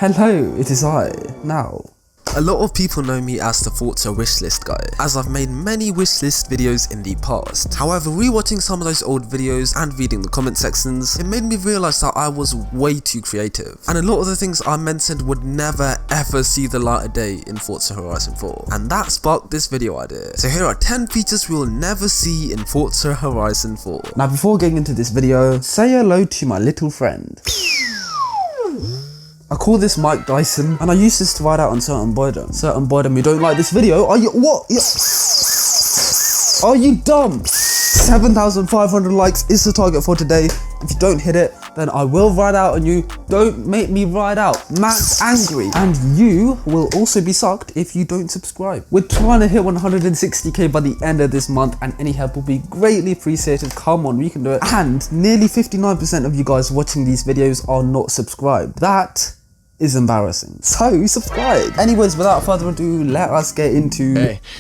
Hello, it is I, now. A lot of people know me as the Forza wishlist guy, as I've made many wishlist videos in the past. However, rewatching some of those old videos and reading the comment sections, it made me realise that I was way too creative, and a lot of the things I mentioned would never ever see the light of day in Forza Horizon 4, and that sparked this video idea. So here are 10 features we will never see in Forza Horizon 4. Now before getting into this video, say hello to my little friend. I call this Mike Dyson, and I use this to ride out on certain boredom. Certain boredom who don't like this video. Are you what? Are you dumb? 7,500 likes is the target for today. If you don't hit it, then I will ride out on you. Don't make me ride out. Matt's angry, and you will also be sucked if you don't subscribe. We're trying to hit 160k by the end of this month, and any help will be greatly appreciated. Come on, we can do it. And nearly 59% of you guys watching these videos are not subscribed. That is embarrassing. So subscribe. Anyways, without further ado, let us get into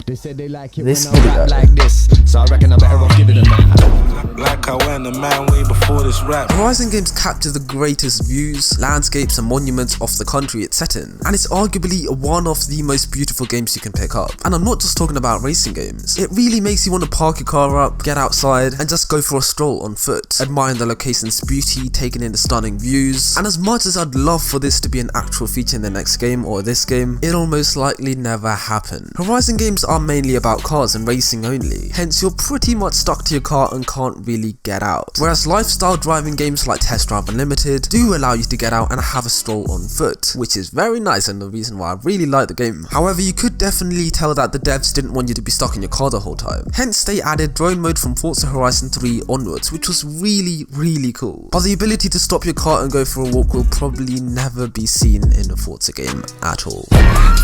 they said they like it this when I video. rap like this, so I reckon I better off giving them that. Like I went a man way before this rap. Horizon games capture the greatest views, landscapes and monuments of the country it's set in, and it's arguably one of the most beautiful games you can pick up. And I'm not just talking about racing games. It really makes you want to park your car up, get outside and just go for a stroll on foot, admiring the location's beauty, taking in the stunning views. And as much as I'd love for this to be an actual feature in the next game or this game, it'll most likely never happen. Horizon games are mainly about cars and racing only, hence you're pretty much stuck to your car and can't really get out. Whereas lifestyle driving games like Test Drive Unlimited do allow you to get out and have a stroll on foot, which is very nice and the reason why I really like the game. However, you could definitely tell that the devs didn't want you to be stuck in your car the whole time, hence they added drone mode from Forza Horizon 3 onwards, which was really cool. But the ability to stop your car and go for a walk will probably never be seen in a Forza game at all.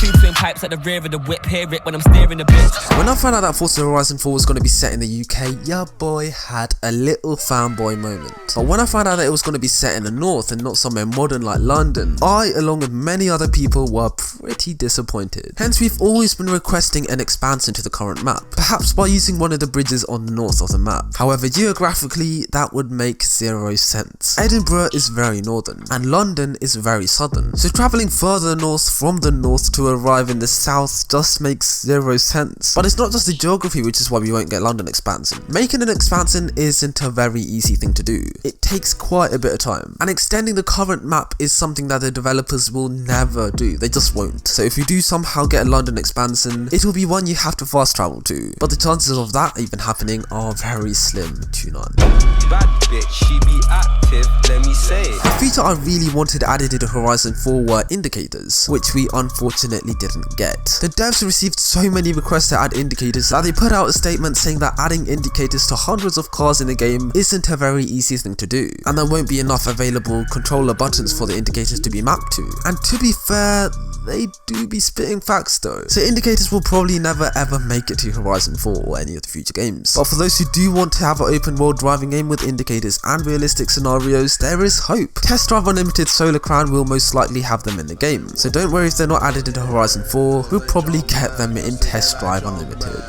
Two twin pipes at the rear of the whip, hear it when I'm steering the bitch. When I found out that Forza Horizon 4 was going to be set in the UK, your boy had a little fanboy moment. But when I found out that it was going to be set in the north and not somewhere modern like London, I, along with many other people, were pretty disappointed. Hence we've always been requesting an expansion to the current map, perhaps by using one of the bridges on the north of the map. However, geographically that would make zero sense. Edinburgh is very northern and London is very southern, so travelling further north from the north to arrive in the south just makes zero sense. But it's not just the geography which is why we won't get London expansion. Making an expansion isn't a very easy thing to do. It takes quite a bit of time, and extending the current map is something that the developers will never do. They just won't. So if you do somehow get a London expansion, it will be one you have to fast travel to, but the chances of that even happening are very slim to none. Bad bitch, she be active, let me say it. A feature I really wanted added into Horizon 4 were indicators, which we unfortunately didn't get. The devs received so many requests to add indicators that they put out a statement saying that adding indicators to hundreds of cars in the game isn't a very easy thing to do, and there won't be enough available controller buttons for the indicators to be mapped to. And to be fair, they do be spitting facts though, so indicators will probably never ever make it to Horizon 4 or any of the future games. But for those who do want to have an open world driving game with indicators and realistic scenarios, there is hope. Test Drive Unlimited Solar Crown will most likely have them in the game, so don't worry if they're not added into Horizon 4, we'll probably get them in Test Drive Unlimited.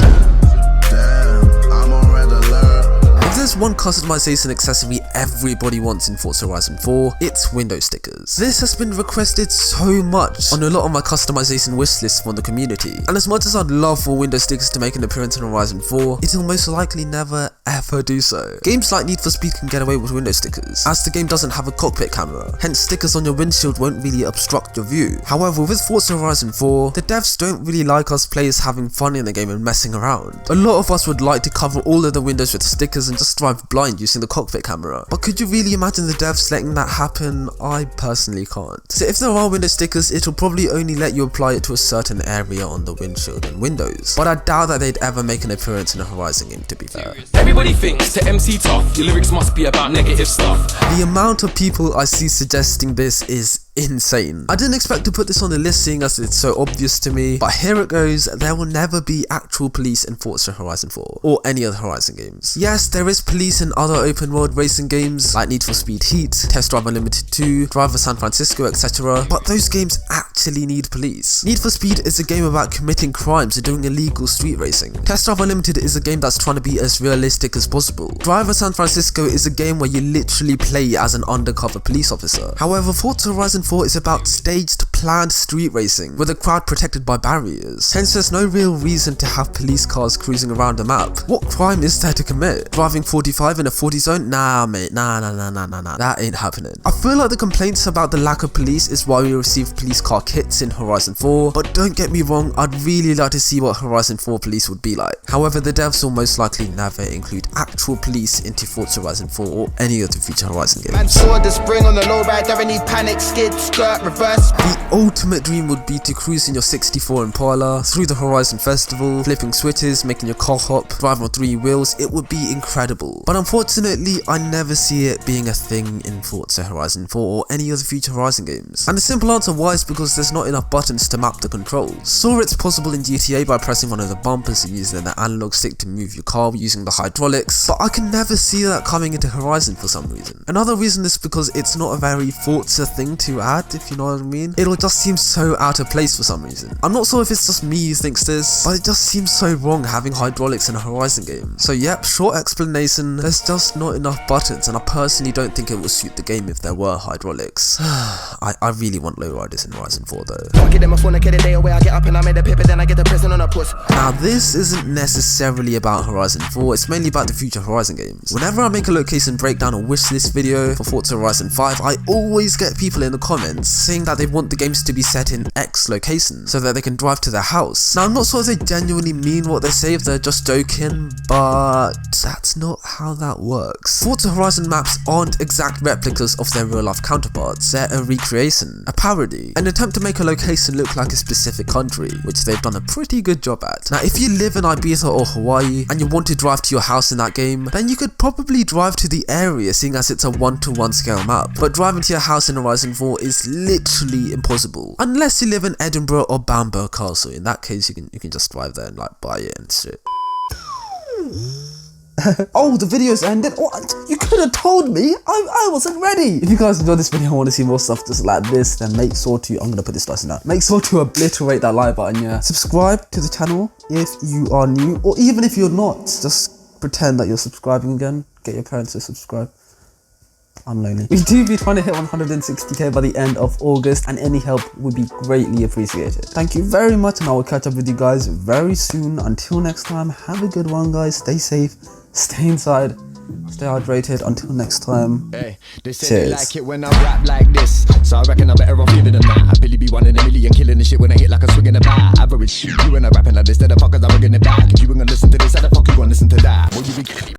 If there's one customization accessory everybody wants in Forza Horizon 4, it's window stickers. This has been requested so much on a lot of my customization wishlists from the community, and as much as I'd love for window stickers to make an appearance in Horizon 4, it'll most likely never ever do so. Games like Need for Speed can get away with window stickers, as the game doesn't have a cockpit camera, hence stickers on your windshield won't really obstruct your view. However, with Forza Horizon 4, the devs don't really like us players having fun in the game and messing around. A lot of us would like to cover all of the windows with stickers and just drive blind using the cockpit camera, but could you really imagine the devs letting that happen? I personally can't. So if there are window stickers, it'll probably only let you apply it to a certain area on the windshield and windows, but I doubt that they'd ever make an appearance in a Horizon game, to be fair. Everybody thinks to MC tough, your lyrics must be about negative stuff. The amount of people I see suggesting this is insane. I didn't expect to put this on the list seeing as it's so obvious to me, but here it goes. There will never be actual police in Forza Horizon 4 or any other Horizon games. Yes, there is police in other open world racing games like Need for Speed Heat, Test Drive Unlimited 2, Driver San Francisco, etc., but those games actually need police. Need for Speed is a game about committing crimes and doing illegal street racing. Test Drive Unlimited is a game that's trying to be as realistic as possible. Driver San Francisco is a game where you literally play as an undercover police officer. However, Forza Horizon 4 is about staged, planned street racing with a crowd protected by barriers. Hence, there's no real reason to have police cars cruising around the map. What crime is there to commit? Driving 45 in a 40 zone? Nah, mate. Nah. That ain't happening. I feel like the complaints about the lack of police is why we received police car kits in Horizon 4, but don't get me wrong, I'd really like to see what Horizon 4 police would be like. However, the devs will most likely never include actual police into Forza Horizon 4 or any of the future Horizon games. Man saw the spring on the lowrider and he panicked, skid, skirt, reverse. The ultimate dream would be to cruise in your 64 Impala through the Horizon Festival, flipping switches, making your car hop, driving on 3 wheels. It would be incredible. But unfortunately, I never see it being a thing in Forza Horizon 4 or any of the future Horizon games. And the simple answer why is because there's not enough buttons to map the controls. Saw it's possible in GTA by pressing one of the bumpers and using the analog stick to move your car using the hydraulics, but I can never see that coming into Horizon for some reason. Another reason is because it's not a very Forza thing to add, if you know what I mean. It'll just seem so out of place for some reason. I'm not sure if it's just me who thinks this, but it just seems so wrong having hydraulics in a Horizon game. So yep, short explanation, there's just not enough buttons, and I personally don't think it would suit the game if there were hydraulics. I really want lowriders in Horizon 4 though. Get them a phone, get a day away, I get up and I made a paper, then I get the prison on a puss. Now this isn't necessarily about Horizon 4, it's mainly about the future Horizon games. Whenever I make a location breakdown or wishlist video for Forza Horizon 5, I always get people in the comments saying that they want the games to be set in X location so that they can drive to their house. Now I'm not sure if they genuinely mean what they say, if they're just joking, but that's not how that works. Forza Horizon maps aren't exact replicas of their real life counterparts, they're a recreation, a parody, an attempt to make a location look like a specific country, which they've done a pretty good job at. Now if you live in Ibiza or Hawaii and you want to drive to your house in that game, then you could probably drive to the area seeing as it's a 1-to-1 scale map, but driving to your house in Horizon 4 is literally impossible, unless you live in Edinburgh or Bamburgh Castle. In that case you can just drive there and like buy it and shit. Oh, the video's ended. Oh, you could have told me. I wasn't ready. If you guys enjoyed this video and want to see more stuff just like this, then make sure to, I'm gonna put this twice now. Make sure to obliterate that like button, yeah. Subscribe to the channel if you are new, or even if you're not, just pretend that you're subscribing again. Get your parents to subscribe. I'm lonely. We do be trying to hit 160k by the end of August, and any help would be greatly appreciated. Thank you very much, and I will catch up with you guys very soon. Until next time, have a good one, guys. Stay safe, stay inside, stay hydrated. Until next time, Hey, they say cheers. they like it when I rap like this, so I reckon I'm better off giving them that. I Billy be 1 in a million, killing the shit when I hit like a swing in the bat. Average, you and I rapping like this, then the fuckers are bringing it back. If you ain't gonna listen to this, how the fuck you gonna listen to that? What you be